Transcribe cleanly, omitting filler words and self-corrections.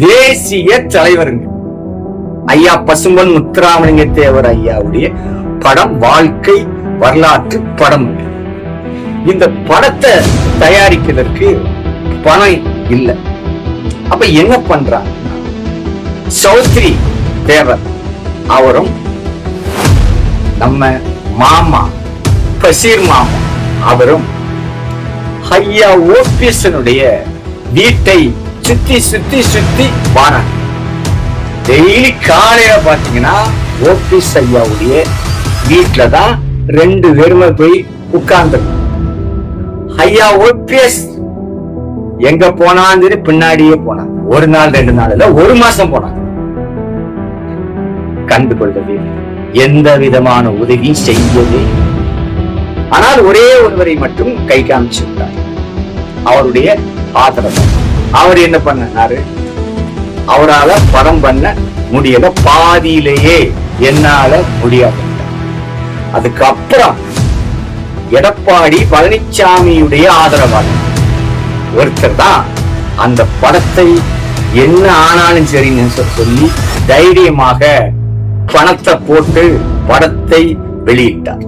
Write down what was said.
தேசிய தலைவருங்க ஐயா பசும்பொன் முத்துராமலிங்க தேவர் ஐயாவுடைய படம் வாழ்க்கை வரலாற்று படம். இந்த படத்தை தயாரிக்கிறதுக்கு பணம் இல்லை. அப்ப என்ன பண்றாங்க? சௌத்ரி தேவர் அவரும் நம்ம மாமா பசீர் மாமா அவரும் ஐயா ஓபிஎஸ்னுடைய வீட்டை சுத்தி சுத்தி சுத்தி வாராங்க. டெய்லி காலையில பாத்தீங்கன்னா ஓபிஎஸ் ஐயாவுடைய வீட்டுலதான் 2 பேருமே போய் உட்கார்ந்து. ஐயா ஓபிஎஸ் எங்க போனான்னு பின்னாடியே போனாங்க. 1 நாள் 2 நாள் இல்ல, 1 மாசம் போனாங்க. கண்டு கொள்ளவே எந்த விதமான உதவி செய்யவே. ஆனால் ஒரே ஒருவரை மட்டும் கை காமிச்சுட்டார், அவருடைய ஆதரவு. அவர் என்ன பண்ணாரு? அவரால படம் பண்ண முடியல, பாதியிலேயே என்னால முடியாது. அதுக்கப்புறம் எடப்பாடி பழனிசாமியுடைய ஆதரவாளர் ஒருத்தர் தான் அந்த படத்தை என்ன ஆனாலும் சரின்னு சொல்லி தைரியமாக பணத்தை போட்டு படத்தை வெளியிட்டார்.